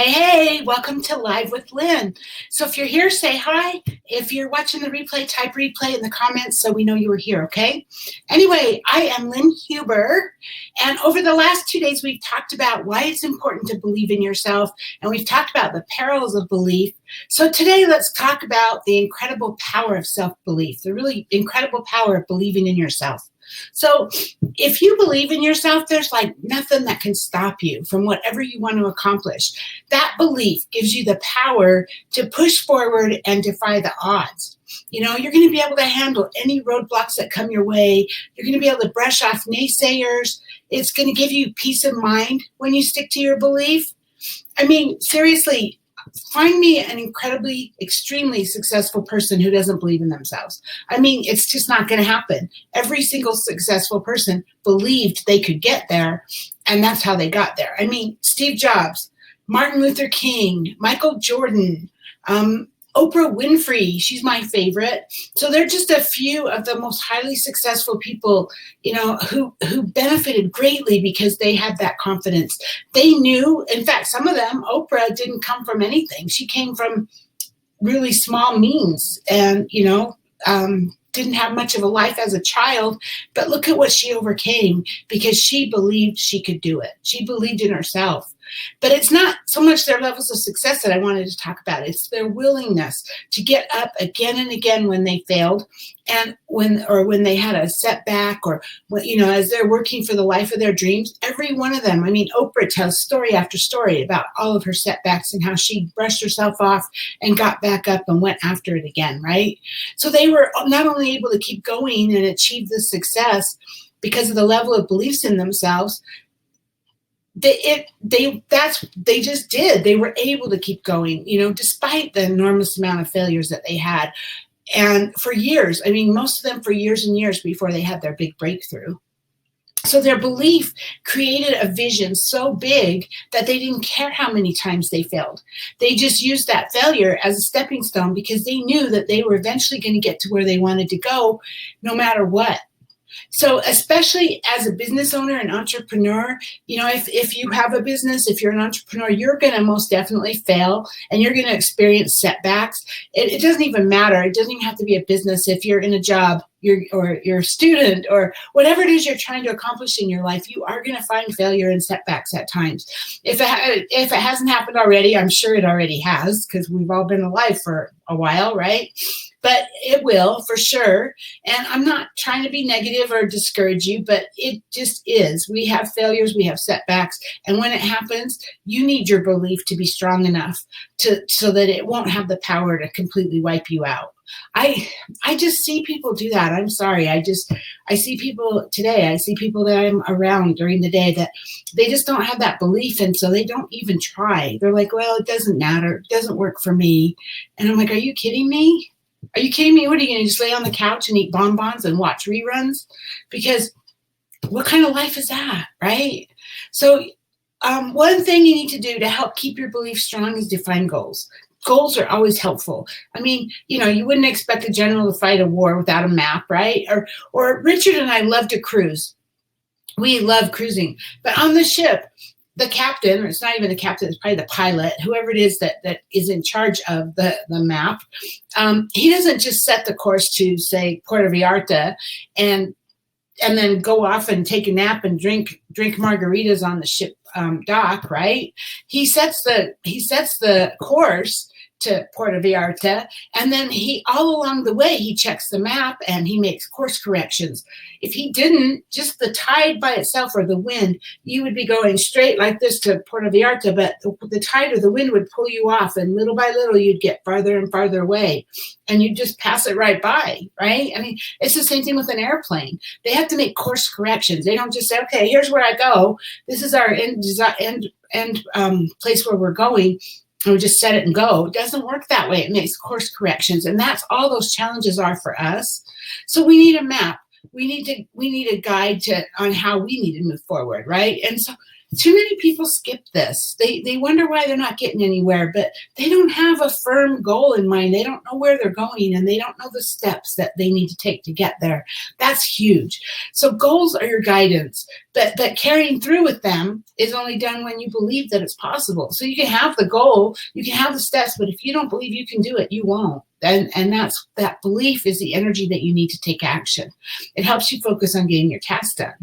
Hey, welcome to Live with Lynn. So if you're here, say hi. If you're watching the replay, type replay in the comments so we know you were here, okay? Anyway, I am Lynn Huber, and over the last 2 days, we've talked about why it's important to believe in yourself, and we've talked about the perils of belief. So today, let's talk about the incredible power of self-belief, the really incredible power of believing in yourself. So if you believe in yourself, there's like nothing that can stop you from whatever you want to accomplish. That belief gives you the power to push forward and defy the odds. You know, you're going to be able to handle any roadblocks that come your way. You're going to be able to brush off naysayers. It's going to give you peace of mind when you stick to your belief. I mean, seriously, find me an incredibly, extremely successful person who doesn't believe in themselves. I mean, it's just not going to happen. Every single successful person believed they could get there, and that's how they got there. I mean, Steve Jobs, Martin Luther King, Michael Jordan, Oprah Winfrey, she's my favorite. So they're just a few of the most highly successful people, you know, who benefited greatly because they had that confidence. They knew, in fact, some of them, Oprah didn't come from anything. She came from really small means and, didn't have much of a life as a child, but look at what she overcame because she believed she could do it. She believed in herself. But it's not so much their levels of success that I wanted to talk about. It's their willingness to get up again and again when they failed and when they had a setback or, as they're working for the life of their dreams. Every one of them. I mean, Oprah tells story after story about all of her setbacks and how she brushed herself off and got back up and went after it again, right? So they were not only able to keep going and achieve this success because of the level of beliefs in themselves, they just did. They were able to keep going, despite the enormous amount of failures that they had. And for years, I mean, most of them for years and years before they had their big breakthrough. So their belief created a vision so big that they didn't care how many times they failed. They just used that failure as a stepping stone because they knew that they were eventually going to get to where they wanted to go no matter what. So especially as a business owner and entrepreneur, if you have a business, if you're an entrepreneur, you're going to most definitely fail and you're going to experience setbacks. It doesn't even matter. It doesn't even have to be a business. If you're in a job, you're a student or whatever it is you're trying to accomplish in your life, you are going to find failure and setbacks at times. If it hasn't happened already, I'm sure it already has because we've all been alive for a while, right? But it will for sure. And I'm not trying to be negative or discourage you, but it just is. We have failures, we have setbacks. And when it happens, you need your belief to be strong enough so that it won't have the power to completely wipe you out. I just see people do that. I'm sorry. I see people today. I see people that I'm around during the day that they just don't have that belief. And so they don't even try. They're like, well, it doesn't matter. It doesn't work for me. And I'm like, are you kidding me? Are you kidding me? What are you going to just lay on the couch and eat bonbons and watch reruns? Because what kind of life is that, right? So one thing you need to do to help keep your belief strong is define goals. Goals are always helpful. I mean, you wouldn't expect a general to fight a war without a map, right? Or Richard and I love to cruise. We love cruising. But on the ship, the captain, or it's not even the captain, it's probably the pilot, whoever it is that is in charge of the map, he doesn't just set the course to, say, Puerto Vallarta and then go off and take a nap and drink margaritas on the ship dock, right? He sets the course to Puerto Vallarta, and then all along the way, he checks the map and he makes course corrections. If he didn't, just the tide by itself or the wind, you would be going straight like this to Puerto Vallarta, but the tide or the wind would pull you off, and little by little, you'd get farther and farther away, and you'd just pass it right by, right? I mean, it's the same thing with an airplane. They have to make course corrections. They don't just say, okay, here's where I go. This is our end place where we're going. And we just set it and go. It doesn't work that way. It makes course corrections. And that's all those challenges are for us. So we need a map. We need a guide on how we need to move forward, right? And so too many people skip this. They wonder why they're not getting anywhere, but they don't have a firm goal in mind. They don't know where they're going, and they don't know the steps that they need to take to get there. That's huge. So goals are your guidance, but carrying through with them is only done when you believe that it's possible. So you can have the goal, you can have the steps, but if you don't believe you can do it, you won't. And that belief is the energy that you need to take action. It helps you focus on getting your tasks done.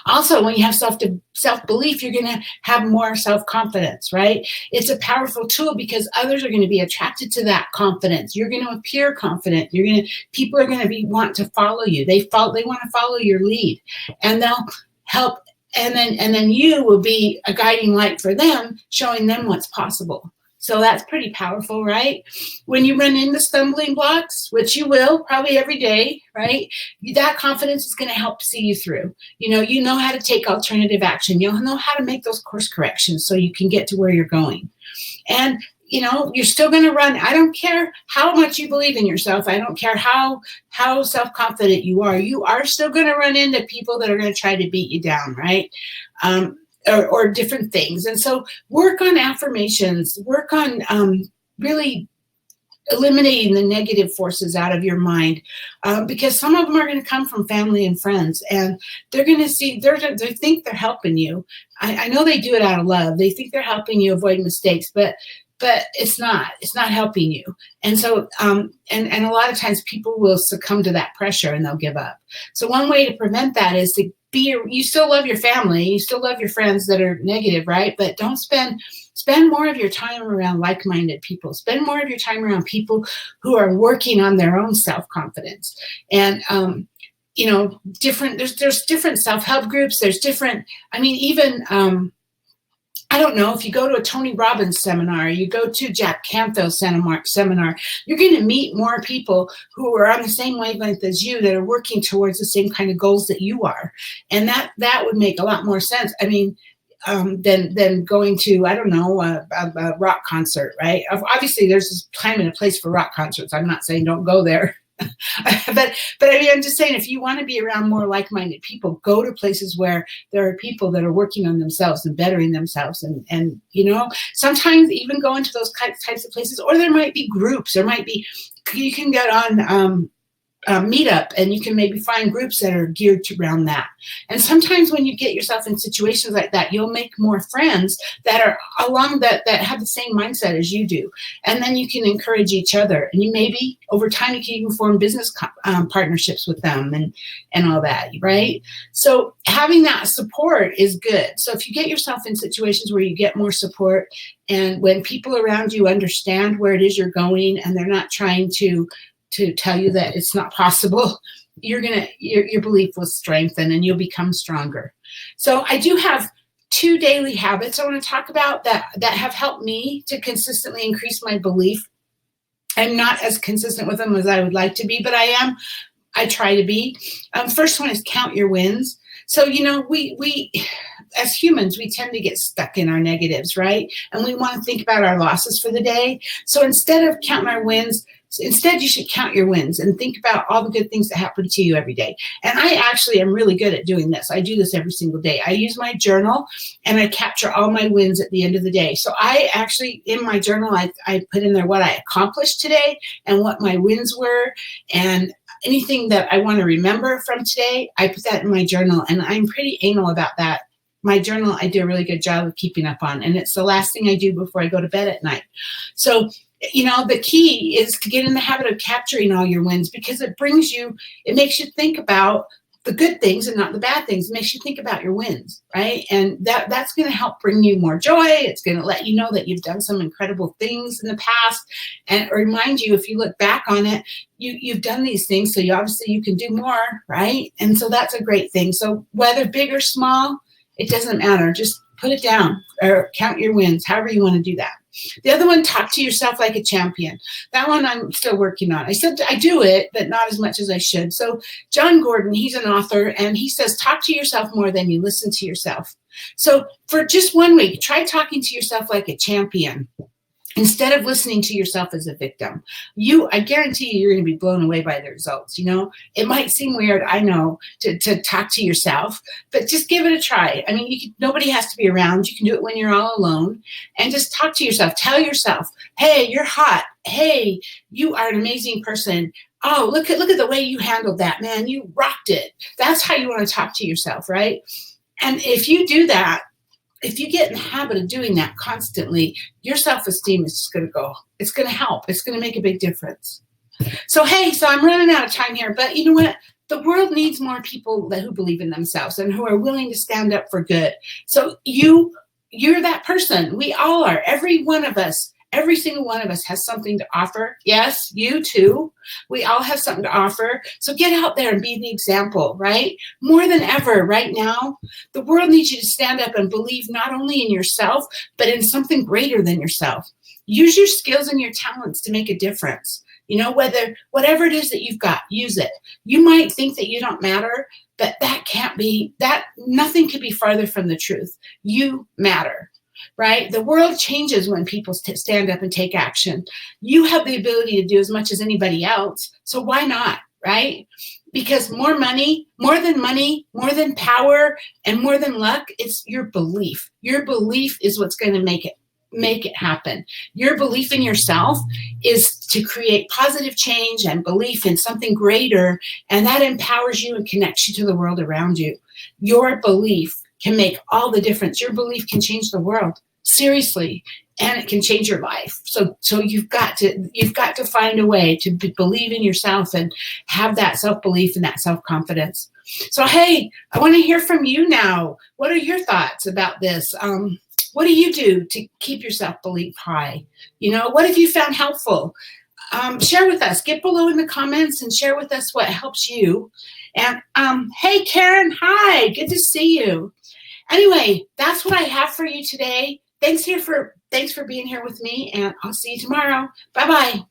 Also, when you have self-belief, you're going to have more self-confidence, right? It's a powerful tool because others are going to be attracted to that confidence. You're going to appear confident. People are going to want to follow you. They want to follow your lead, and they'll help. And then you will be a guiding light for them, showing them what's possible. So that's pretty powerful, right? When you run into stumbling blocks, which you will probably every day, right? That confidence is going to help see you through. You know how to take alternative action. You'll know how to make those course corrections so you can get to where you're going. And, you're still going to run. I don't care how much you believe in yourself. I don't care how self-confident you are. You are still going to run into people that are going to try to beat you down, right? Or different things. And so work on affirmations, work on really eliminating the negative forces out of your mind, because some of them are going to come from family and friends, and they're going to see, they think they're helping you. I know they do it out of love. They think they're helping you avoid mistakes, but it's not helping you. And so, and a lot of times people will succumb to that pressure and they'll give up. So one way to prevent that is to you still love your family, you still love your friends that are negative, right? But don't spend more of your time around like-minded people. Spend more of your time around people who are working on their own self-confidence. And, there's different self-help groups. There's different, even, I don't know, if you go to a Tony Robbins seminar, you go to Jack Canfield's seminar, you're going to meet more people who are on the same wavelength as you, that are working towards the same kind of goals that you are. And that would make a lot more sense. Than going to, I don't know, a rock concert, right? Obviously, there's a time and a place for rock concerts. I'm not saying don't go there. but I'm just saying, if you want to be around more like-minded people, go to places where there are people that are working on themselves and bettering themselves. And sometimes even go into those types of places, or there might be groups. You can get on Meetup, and you can maybe find groups that are geared around that. And sometimes when you get yourself in situations like that, you'll make more friends that are along that have the same mindset as you do. And then you can encourage each other. And you maybe over time you can even form business partnerships with them and all that, right? So having that support is good. So if you get yourself in situations where you get more support, and when people around you understand where it is you're going, and they're not trying to tell you that it's not possible, your belief will strengthen and you'll become stronger. So I do have 2 daily habits I want to talk about that have helped me to consistently increase my belief. I'm not as consistent with them as I would like to be, but I try to be. First one is count your wins. So, we as humans, we tend to get stuck in our negatives, right? And we want to think about our losses for the day. So instead of counting our wins, instead, you should count your wins and think about all the good things that happen to you every day. And I actually am really good at doing this. I do this every single day. I use my journal and I capture all my wins at the end of the day. So I actually, in my journal, I put in there what I accomplished today and what my wins were, and anything that I want to remember from today, I put that in my journal. And I'm pretty anal about that. My journal, I do a really good job of keeping up on, and it's the last thing I do before I go to bed at night. So, the key is to get in the habit of capturing all your wins, because it makes you think about the good things and not the bad things. It makes you think about your wins, right? And that's going to help bring you more joy. It's going to let you know that you've done some incredible things in the past, and remind you, if you look back on it, you've done these things, so you can do more, right? And so that's a great thing. So whether big or small, it doesn't matter. Just put it down or count your wins, however you want to do that. The other one, talk to yourself like a champion. That one I'm still working on. I said I do it, but not as much as I should. So John Gordon, he's an author, and he says, talk to yourself more than you listen to yourself. So for just 1 week, try talking to yourself like a champion. instead of listening to yourself as a victim. I guarantee you're going to be blown away by the results. It might seem weird, I know, to talk to yourself, but just give it a try. I mean, nobody has to be around. You can do it when you're all alone, and just talk to yourself. Tell yourself, hey, you're hot. Hey, you are an amazing person. Oh, look at the way you handled that, man. You rocked it. That's how you want to talk to yourself, right? And if you do that, if you get in the habit of doing that constantly, your self-esteem is just going to go. It's going to help. It's going to make a big difference. So I'm running out of time here, but you know what? The world needs more people who believe in themselves and who are willing to stand up for good. So you're that person. We all are. Every one of us. Every single one of us has something to offer. Yes, you too. We all have something to offer. So get out there and be the example, right? More than ever right now, the world needs you to stand up and believe not only in yourself, but in something greater than yourself. Use your skills and your talents to make a difference. Whatever it is that you've got, use it. You might think that you don't matter, but nothing could be farther from the truth. You matter. Right? The world changes when people stand up and take action. You have the ability to do as much as anybody else. So why not? Right? Because more than power, and more than luck, it's your belief. Your belief is what's going to make it happen. Your belief in yourself is to create positive change and belief in something greater, and that empowers you and connects you to the world around you. Your belief can make all the difference. Your belief can change the world, seriously, and it can change your life. So you've got to find a way to believe in yourself and have that self-belief and that self-confidence. So hey, I want to hear from you now. What are your thoughts about this? What do you do to keep your self-belief high? What have you found helpful? Share with us. Get below in the comments and share with us what helps you. And hey, Karen, hi, good to see you. Anyway, that's what I have for you today. Thanks for being here with me, and I'll see you tomorrow. Bye-bye.